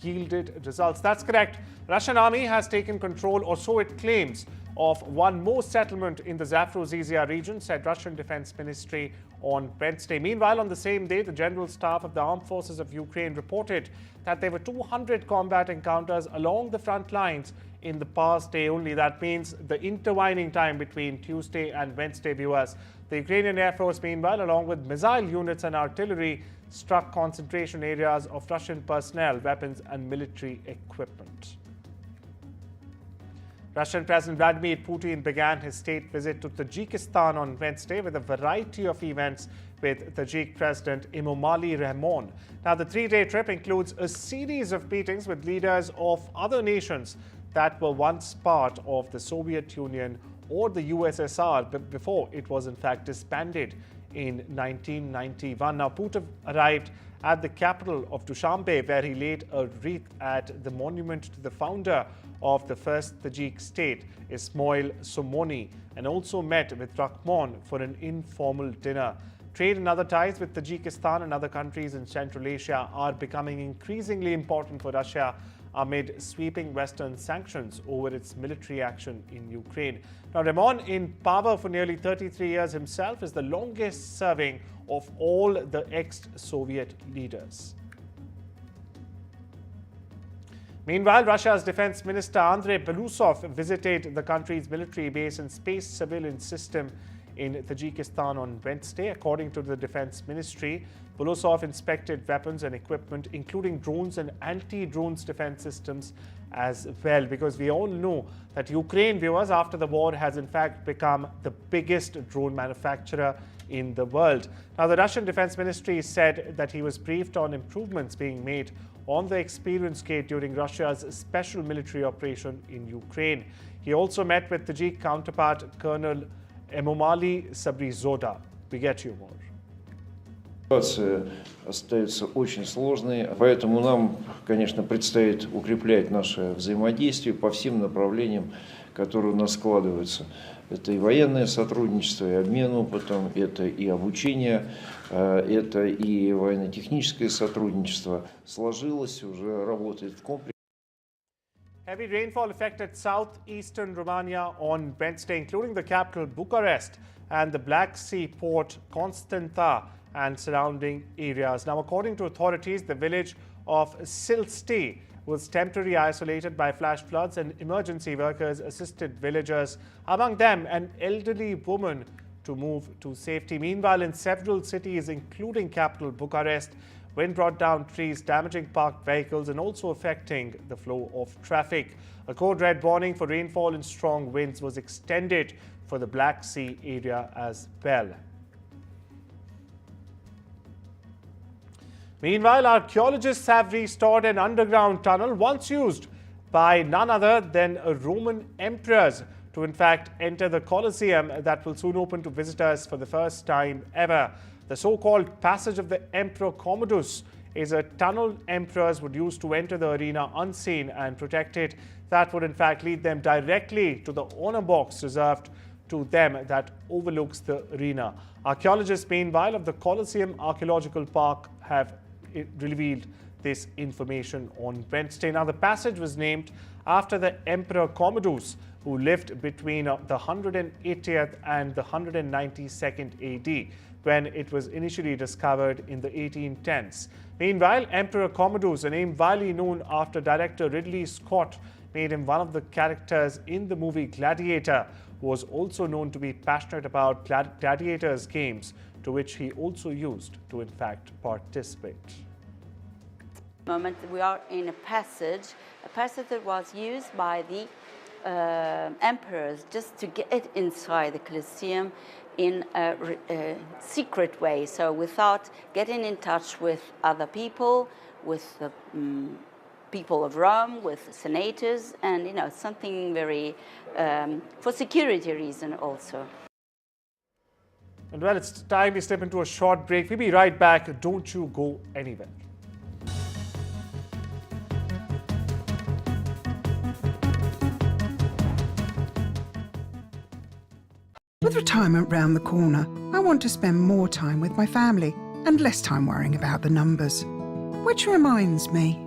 yielded results. That's correct. Russian army has taken control, or so it claims, of one more settlement in the Zaporozhye region, said Russian Defense Ministry on Wednesday. Meanwhile, on the same day, the General Staff of the Armed Forces of Ukraine reported that there were 200 combat encounters along the front lines in the past day only. That means the intervening time between Tuesday and Wednesday, viewers. The Ukrainian Air Force, meanwhile, along with missile units and artillery, struck concentration areas of Russian personnel, weapons and military equipment. Russian President Vladimir Putin began his state visit to Tajikistan on Wednesday with a variety of events with Tajik President Emomali Rahmon. Now, the three-day trip includes a series of meetings with leaders of other nations that were once part of the Soviet Union or the USSR before it was in fact disbanded in 1991. Now, Putin arrived at the capital of Dushanbe, where he laid a wreath at the monument to the founder of the first Tajik state, Ismail Somoni, and also met with Rahmon for an informal dinner. Trade and other ties with Tajikistan and other countries in Central Asia are becoming increasingly important for Russia amid sweeping Western sanctions over its military action in Ukraine. Now, Rahmon, in power for nearly 33 years himself, is the longest serving of all the ex-Soviet leaders. Meanwhile, Russia's Defense Minister Andrei Belousov visited the country's military base and space surveillance system in Tajikistan on Wednesday. According to the Defense Ministry, Belousov inspected weapons and equipment, including drones and anti-drones defense systems as well, because we all know that Ukraine, viewers, after the war has in fact become the biggest drone manufacturer in the world. Now, the Russian Defense Ministry said that he was briefed on improvements being made on the experience gate during Russia's special military operation in Ukraine. He also met with Tajik counterpart Colonel Emomali Sabrizoda. We get you more. Ситуация остается очень сложной, поэтому нам, конечно, предстоит укреплять наше взаимодействие по всем направлениям, которые у нас складываются. Это и военное сотрудничество, и обмен опытом, это и обучение, это и военно-техническое сотрудничество. Сложилось, уже работает в комплексе. Heavy rainfall affected southeastern Romania on Wednesday, including the capital Bucharest and the Black Sea port Constanța and surrounding areas. Now, according to authorities, the village of Silsti was temporarily isolated by flash floods, and emergency workers assisted villagers, among them an elderly woman, to move to safety. Meanwhile, in several cities, including capital Bucharest, wind brought down trees, damaging parked vehicles and also affecting the flow of traffic. A code red warning for rainfall and strong winds was extended for the Black Sea area as well. Meanwhile, archaeologists have restored an underground tunnel once used by none other than Roman emperors to in fact enter the Colosseum that will soon open to visitors for the first time ever. The so-called Passage of the Emperor Commodus is a tunnel emperors would use to enter the arena unseen and protected. That would in fact lead them directly to the honor box reserved to them that overlooks the arena. Archaeologists, meanwhile, of the Colosseum Archaeological Park have revealed this information on Wednesday. Now, the passage was named after the Emperor Commodus, who lived between the 180th and the 192nd AD, when it was initially discovered in the 1810s. Meanwhile, Emperor Commodus, a name widely known after director Ridley Scott, made him one of the characters in the movie Gladiator, was also known to be passionate about gladiators games, to which he also used to in fact participate. Moment we are in a passage that was used by the emperors just to get inside the Colosseum in a secret way, so without getting in touch with other people, with the people of Rome, with senators, and something very for security reason also. And well, it's time we step into a short break. We'll be right back. Don't you go anywhere. With retirement round the corner, I want to spend more time with my family and less time worrying about the numbers. Which reminds me,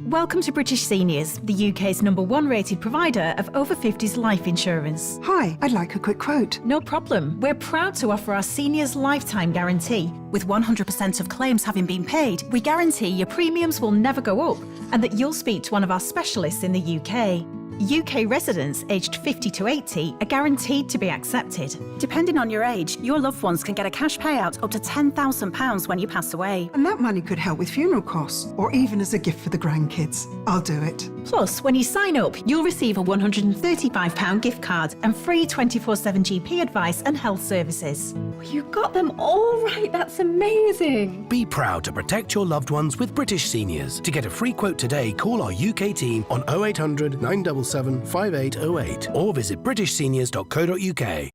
Welcome to British Seniors, the UK's #1 rated provider of over 50s life insurance. Hi, I'd like a quick quote. No problem. We're proud to offer our seniors lifetime guarantee. With 100% of claims having been paid, we guarantee your premiums will never go up and that you'll speak to one of our specialists in the UK. UK residents aged 50 to 80 are guaranteed to be accepted. Depending on your age, your loved ones can get a cash payout up to £10,000 when you pass away. And that money could help with funeral costs or even as a gift for the grandkids. I'll do it. Plus, when you sign up, you'll receive a £135 gift card and free 24/7 GP advice and health services. You got them all right. That's amazing. Be proud to protect your loved ones with British Seniors. To get a free quote today, call our UK team on 0800 977 5808 or visit britishseniors.co.uk.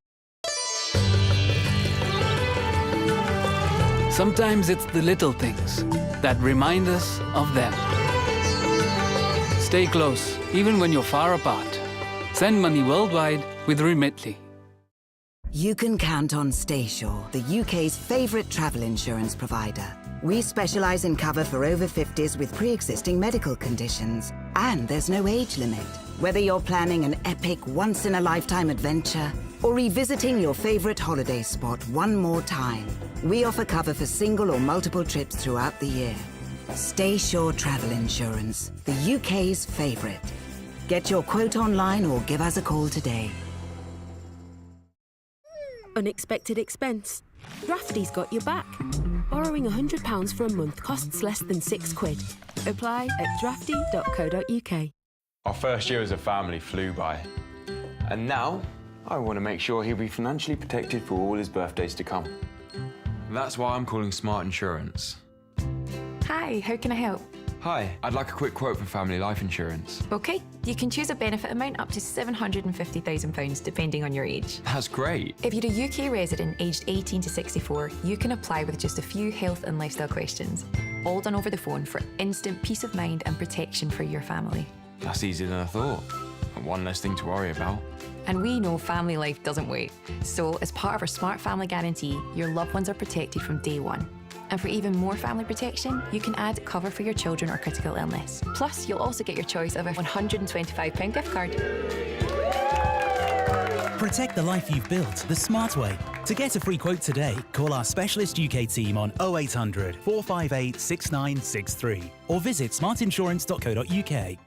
Sometimes it's the little things that remind us of them. Stay close, even when you're far apart. Send money worldwide with Remitly. You can count on StaySure, the UK's favourite travel insurance provider. We specialise in cover for over 50s with pre-existing medical conditions. And there's no age limit. Whether you're planning an epic, once-in-a-lifetime adventure or revisiting your favourite holiday spot one more time, we offer cover for single or multiple trips throughout the year. StaySure Travel Insurance, the UK's favourite. Get your quote online or give us a call today. Unexpected expense. Drafty's got your back. Borrowing £100 for a month costs less than £6. Apply at drafty.co.uk. Our first year as a family flew by. And now, I want to make sure he'll be financially protected for all his birthdays to come. That's why I'm calling Smart Insurance. Hi, how can I help? Hi, I'd like a quick quote for family life insurance. OK, you can choose a benefit amount up to £750,000 depending on your age. That's great. If you're a UK resident aged 18 to 64, you can apply with just a few health and lifestyle questions, all done over the phone for instant peace of mind and protection for your family. That's easier than I thought. And one less thing to worry about. And we know family life doesn't wait. So as part of our Smart Family Guarantee, your loved ones are protected from day one. And for even more family protection, you can add cover for your children or critical illness. Plus, you'll also get your choice of a £125 gift card. Protect the life you've built the smart way. To get a free quote today, call our specialist UK team on 0800 458 6963 or visit smartinsurance.co.uk.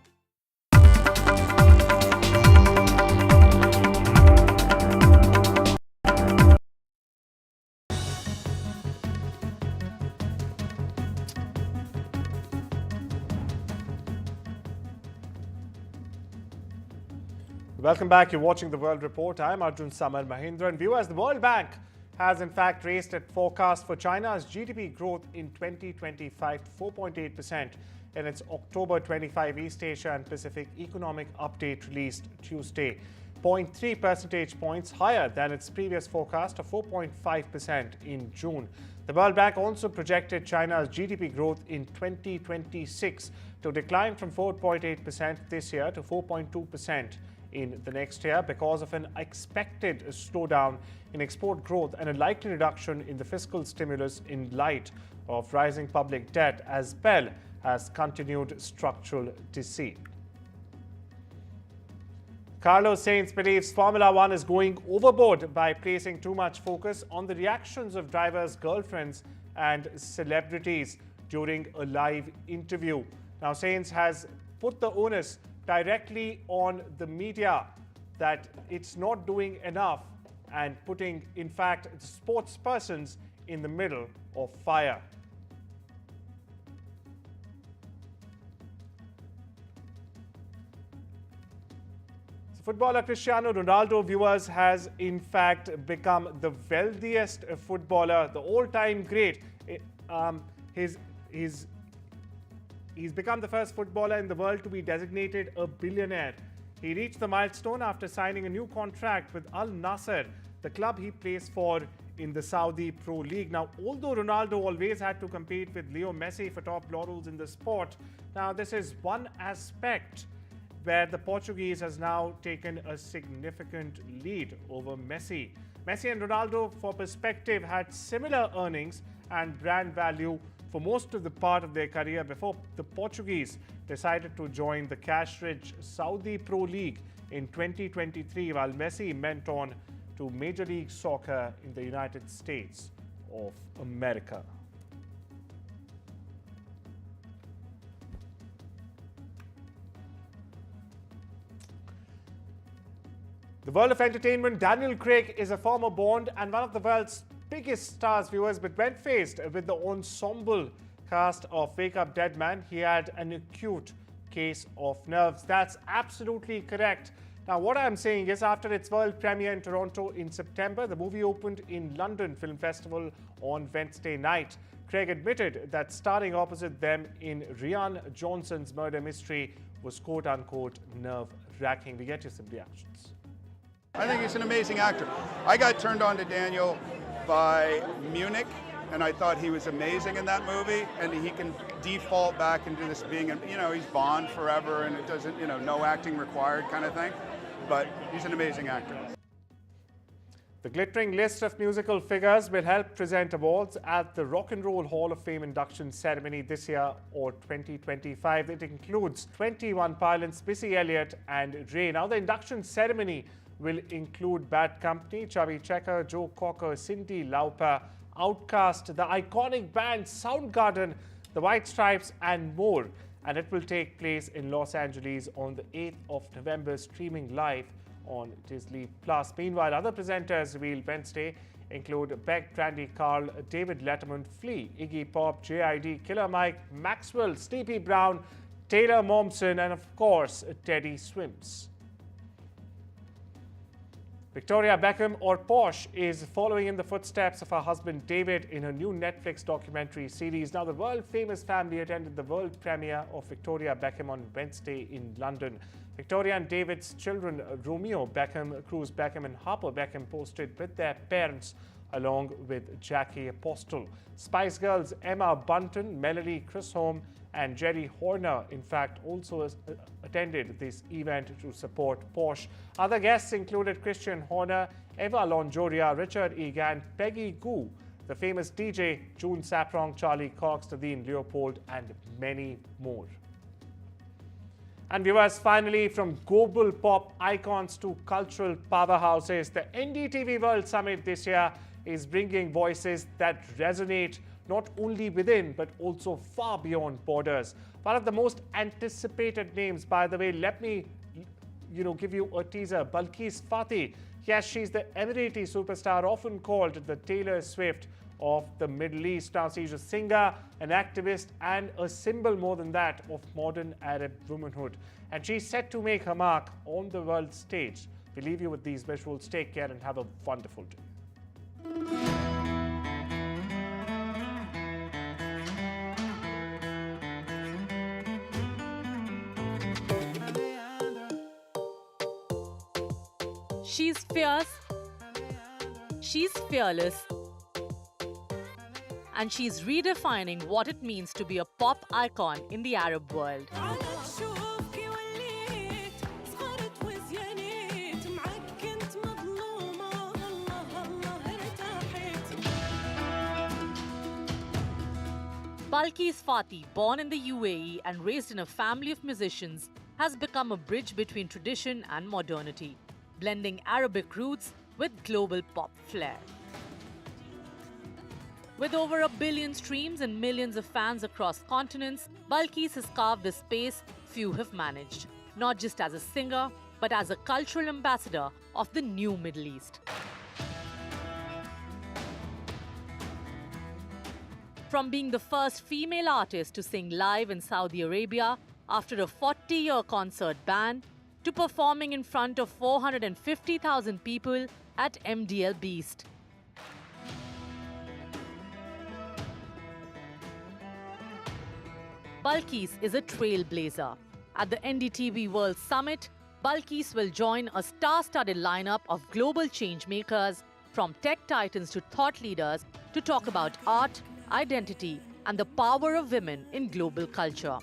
Welcome back. You're watching The World Report. I'm Arjun, Samar, Mahendran. Viewers, the World Bank has in fact raised its forecast for China's GDP growth in 2025 to 4.8% in its October 25 East Asia and Pacific Economic Update released Tuesday, 0.3 percentage points higher than its previous forecast of 4.5% in June. The World Bank also projected China's GDP growth in 2026 to decline from 4.8% this year to 4.2% in the next year because of an expected slowdown in export growth and a likely reduction in the fiscal stimulus in light of rising public debt as well as continued structural deceit. Carlos Sainz believes Formula One is going overboard by placing too much focus on the reactions of drivers' girlfriends and celebrities during a live interview. Now, Sainz has put the onus directly on the media that it's not doing enough and putting, in fact, sports persons in the middle of fire. So footballer Cristiano Ronaldo, viewers, has in fact become the wealthiest footballer, the all-time great. He's become the first footballer in the world to be designated a billionaire. He reached the milestone after signing a new contract with Al Nassr, the club he plays for in the Saudi Pro League. Now, although Ronaldo always had to compete with Leo Messi for top laurels in the sport, now this is one aspect where the Portuguese has now taken a significant lead over Messi. Messi and Ronaldo, for perspective, had similar earnings and brand value for most of the part of their career before the Portuguese decided to join the cash-rich Saudi Pro League in 2023, while Messi went on to Major League Soccer in the United States of America. The world of entertainment, Daniel Craig is a former Bond and one of the world's biggest stars, viewers, but when faced with the ensemble cast of Wake Up Dead Man, he had an acute case of nerves. That's absolutely correct. Now, what I'm saying is, after its world premiere in Toronto in September, the movie opened in London Film Festival on Wednesday night. Craig admitted that starring opposite them in Rian Johnson's murder mystery was quote-unquote nerve-wracking. We get you some reactions. I think he's an amazing actor. I got turned on to Daniel by Munich, and I thought he was amazing in that movie, and he can default back into this being, he's Bond forever, and it doesn't, no acting required kind of thing, but he's an amazing actor. The glittering list of musical figures will help present awards at the Rock and Roll Hall of Fame induction ceremony this year or 2025. It includes 21 pilots, Missy Elliott and Ray. Now, the induction ceremony will include Bad Company, Chubby Checker, Joe Cocker, Cyndi Lauper, Outkast, the iconic band Soundgarden, the White Stripes and more. And it will take place in Los Angeles on the 8th of November, streaming live on Disney+. Meanwhile, other presenters revealed Wednesday include Beck, Brandy Carl, David Letterman, Flea, Iggy Pop, JID, Killer Mike, Maxwell, Sleepy Brown, Taylor Momsen, and of course, Teddy Swims. Victoria Beckham, or Posh, is following in the footsteps of her husband David in her new Netflix documentary series. Now, the world-famous family attended the world premiere of Victoria Beckham on Wednesday in London. Victoria and David's children, Romeo Beckham, Cruz Beckham and Harper Beckham, posted with their parents along with Jackie Apostle. Spice Girls Emma Bunton, Melody Chisholm and Jerry Horner, in fact, also attended this event to support Posh. Other guests included Christian Horner, Eva Longoria, Richard Egan, Peggy Goo, the famous DJ, June Saprong, Charlie Cox, Nadine Leopold, and many more. And viewers, finally, from global pop icons to cultural powerhouses, the NDTV World Summit this year is bringing voices that resonate not only within but also far beyond borders. One of the most anticipated names, by the way, let me give you a teaser, Balkis Fatih. Yes, she's the Emirati superstar, often called the Taylor Swift of the Middle East. Now, she's a singer, an activist, and a symbol, more than that, of modern Arab womanhood. And she's set to make her mark on the world stage. We leave you with these visuals. Take care and have a wonderful day. She's fierce, she's fearless, and she's redefining what it means to be a pop icon in the Arab world. Balkis Fatih, born in the UAE and raised in a family of musicians, has become a bridge between tradition and modernity, blending Arabic roots with global pop flair. With over 1 billion streams and millions of fans across continents, Balkis has carved a space few have managed, not just as a singer, but as a cultural ambassador of the new Middle East. From being the first female artist to sing live in Saudi Arabia after a 40-year concert ban, to performing in front of 450,000 people at MDL Beast. Balkis is a trailblazer. At the NDTV World Summit, Balkis will join a star-studded lineup of global changemakers, from tech titans to thought leaders, to talk about art, identity, and the power of women in global culture.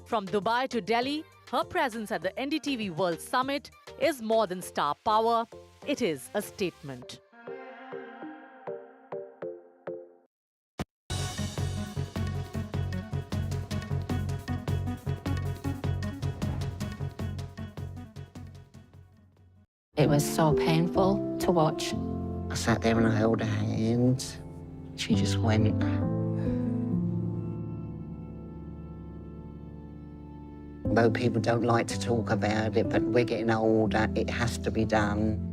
From Dubai to Delhi, her presence at the NDTV World Summit is more than star power, it is a statement. It was so painful to watch. I sat there and I held her hands. She just went. Although people don't like to talk about it, but we're getting older, it has to be done.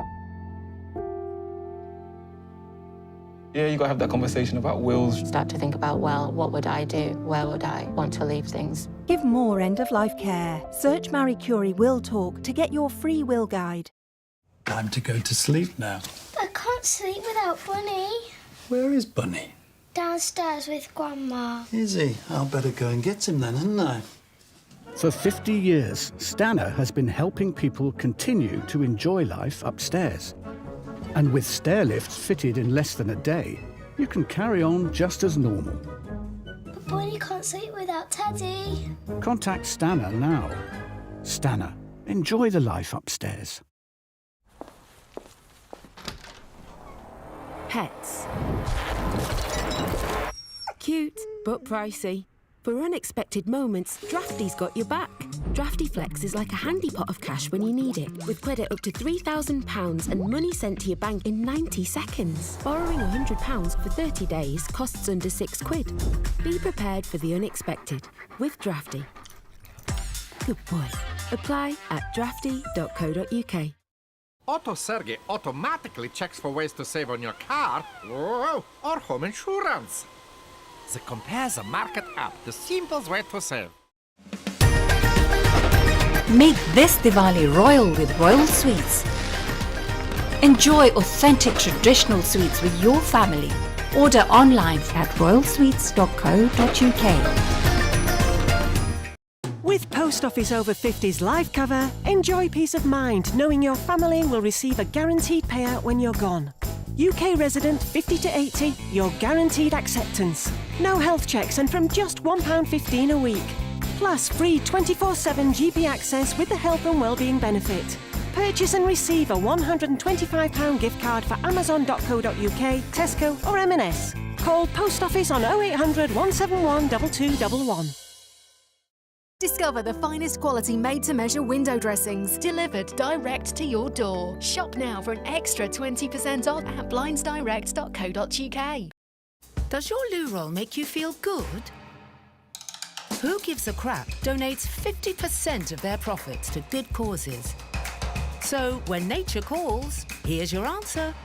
Yeah, you got to have that conversation about wills. Start to think about, well, what would I do? Where would I want to leave things? Give more end-of-life care. Search Marie Curie Will Talk to get your free will guide. Time to go to sleep now. I can't sleep without Bunny. Where is Bunny? Downstairs with Grandma. Is he? I'll better go and get him then, hadn't I? For 50 years, Stanner has been helping people continue to enjoy life upstairs. And with stair lifts fitted in less than a day, you can carry on just as normal. But Bunny can't sleep without Teddy. Contact Stanner now. Stanner, enjoy the life upstairs. Pets. Cute, but pricey. For unexpected moments, Drafty's got your back. Drafty Flex is like a handy pot of cash when you need it, with credit up to £3,000 and money sent to your bank in 90 seconds. Borrowing £100 for 30 days costs under £6. Be prepared for the unexpected with Drafty. Good boy. Apply at drafty.co.uk. AutoSerge automatically checks for ways to save on your car or home insurance. It compares the market app, the simplest way to save. Make this Diwali royal with Royal Sweets. Enjoy authentic traditional sweets with your family. Order online at royalsweets.co.uk. With Post Office Over 50s live cover, enjoy peace of mind knowing your family will receive a guaranteed payout when you're gone. UK resident 50 to 80, your guaranteed acceptance. No health checks and from just £1.15 a week. Plus free 24/7 GP access with the health and wellbeing benefit. Purchase and receive a £125 gift card for amazon.co.uk, Tesco or M&S. Call Post Office on 0800 171 2211. Discover the finest quality made-to-measure window dressings delivered direct to your door. Shop now for an extra 20% off at blindsdirect.co.uk. Does your loo roll make you feel good? Who Gives a Crap donates 50% of their profits to good causes. So when nature calls, here's your answer.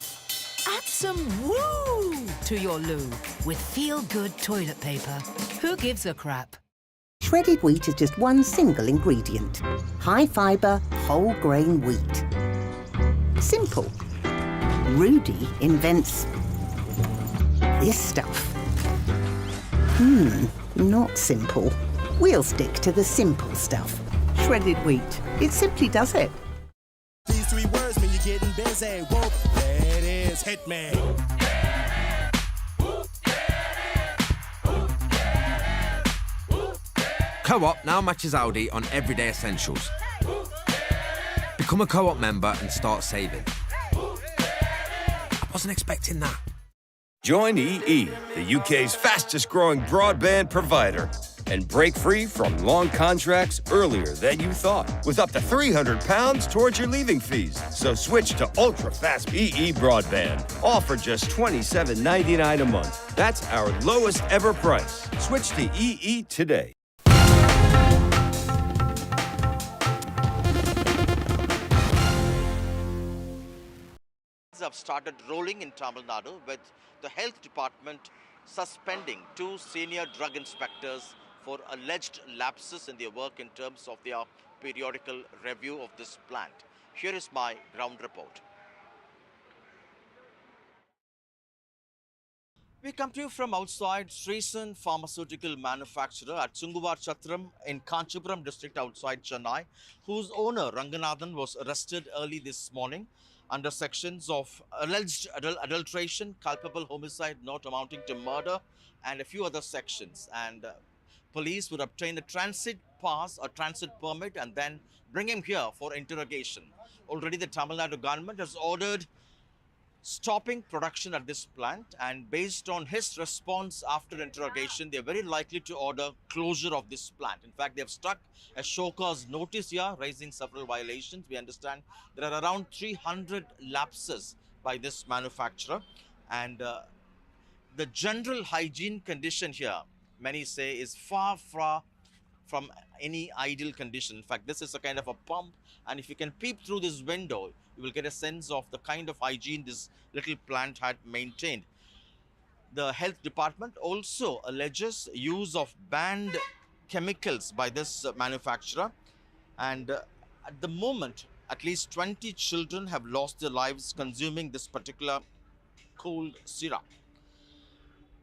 Add some woo to your loo with feel-good toilet paper. Who Gives a Crap? Shredded wheat is just one single ingredient. High-fibre, whole-grain wheat. Simple. Rudy invents this stuff. Not simple. We'll stick to the simple stuff. Shredded wheat. It simply does it. These three words mean you're getting busy. Whoa, there it is, hit me. Co-op now matches Aldi on everyday essentials. Become a Co-op member and start saving. I wasn't expecting that. Join EE, the UK's fastest growing broadband provider, and break free from long contracts earlier than you thought, with up to £300 towards your leaving fees. So switch to ultra-fast EE broadband, all for just $27.99 a month. That's our lowest ever price. Switch to EE today. Have started rolling in Tamil Nadu, with the health department suspending 2 senior drug inspectors for alleged lapses in their work in terms of their periodical review of this plant. Here is my ground report. We come to you from outside Sreesan Pharmaceutical Manufacturer at Sunguvar Chatram in Kanchipuram district outside Chennai, whose owner Ranganathan was arrested early this morning under sections of alleged adulteration, culpable homicide not amounting to murder, and a few other sections. And police would obtain a transit pass or transit permit and then bring him here for interrogation. Already the Tamil Nadu government has ordered stopping production at this plant, and based on his response after interrogation, they're very likely to order closure of this plant. In fact, they've struck a show cause notice here, raising several violations. We understand there are around 300 lapses by this manufacturer, and the general hygiene condition here, many say, is far from any ideal condition. In fact, this is a kind of a pump, and if you can peep through this window, you will get a sense of the kind of hygiene this little plant had maintained. The health department also alleges use of banned chemicals by this manufacturer, and at the moment, at least 20 children have lost their lives consuming this particular cold syrup.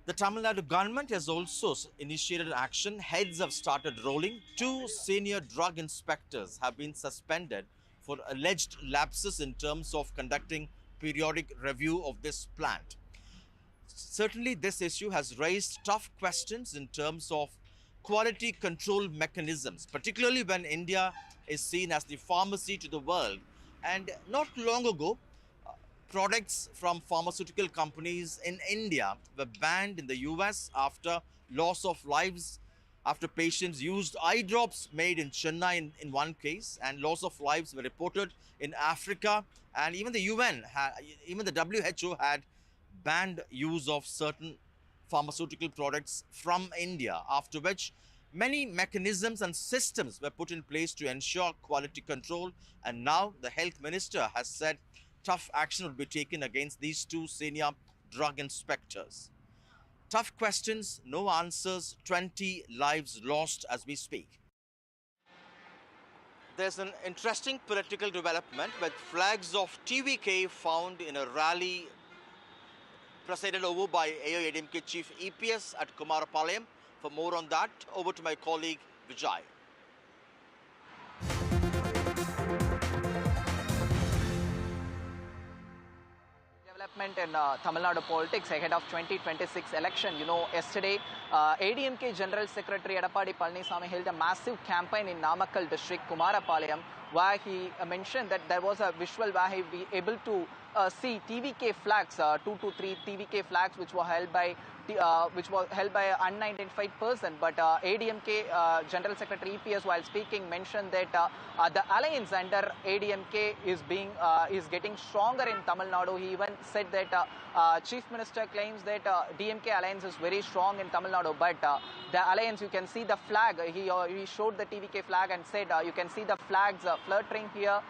The Tamil Nadu government has also initiated action. Heads have started rolling. 2 senior drug inspectors have been suspended for alleged lapses in terms of conducting periodic review of this plant. Certainly, this issue has raised tough questions in terms of quality control mechanisms, particularly when India is seen as the pharmacy to the world. And not long ago, products from pharmaceutical companies in India were banned in the US after loss of lives, after patients used eye drops made in Chennai in one case, and loss of lives were reported in Africa, and even the UN, even the WHO had banned use of certain pharmaceutical products from India, after which many mechanisms and systems were put in place to ensure quality control, and now the health minister has said tough action will be taken against these 2 senior drug inspectors. Tough questions, no answers, 20 lives lost as we speak. There's an interesting political development with flags of TVK found in a rally presided over by AIADMK Chief EPS at Kumarapalayam. For more on that, over to my colleague Vijay. Development in Tamil Nadu politics ahead of 2026 election. You know, yesterday, ADMK General Secretary Edappadi Palaniswamy held a massive campaign in Namakkal district, Kumarapalayam, where he mentioned that there was a visual where he be able to see TVK flags, 2 to 3 TVK flags, which were held by an unidentified person. But ADMK General Secretary EPS, while speaking, mentioned that the alliance under ADMK is getting stronger in Tamil Nadu. He even said that Chief Minister claims that DMK alliance is very strong in Tamil Nadu, but the alliance, you can see the flag. He showed the TVK flag and said you can see the flags fluttering here.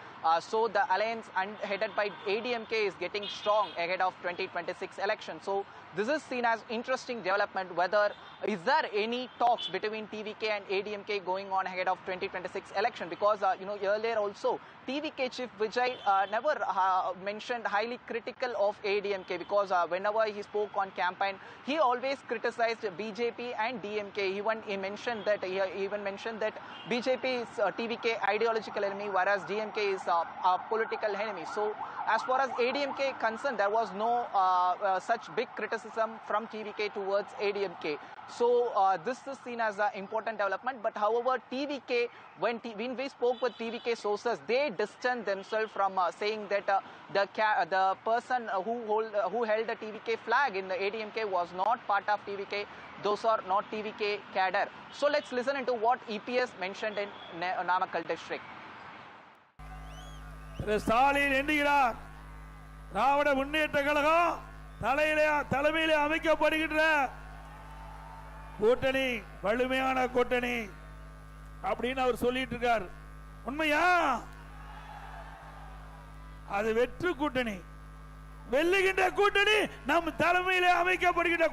So the alliance headed by ADMK is getting strong ahead of 2026 election. So this is seen as interesting development. Whether is there any talks between TVK and ADMK going on ahead of 2026 election? Because you know, earlier also TVK chief Vijay never mentioned highly critical of ADMK, because whenever he spoke on campaign, he always criticized BJP and DMK. He mentioned that BJP is TVK ideological enemy, whereas DMK is a political enemy. So as far as ADMK concerned, there was no such big criticism from TVK towards ADMK. So this is seen as an important development. But however, TVK, when we spoke with TVK sources, they distanced themselves from saying that the person who held the TVK flag in the ADMK was not part of TVK. Those are not TVK cadre. So let's listen into what EPS mentioned in Namakkal district. Stalin என்கிறார், திராவிட முன்னேற்ற கழகம் தலைமையிலே அமைக்கப்படுகின்ற கூட்டணி வலிமையான கூட்டணி அப்படின்னு அவர் சொல்லிட்டு இருக்கார். உண்மையா? அது வெற்று கூட்டணி, வெல்லுகின்ற கூட்டணி நம் தலைமையிலே அமைக்கப்படுகின்ற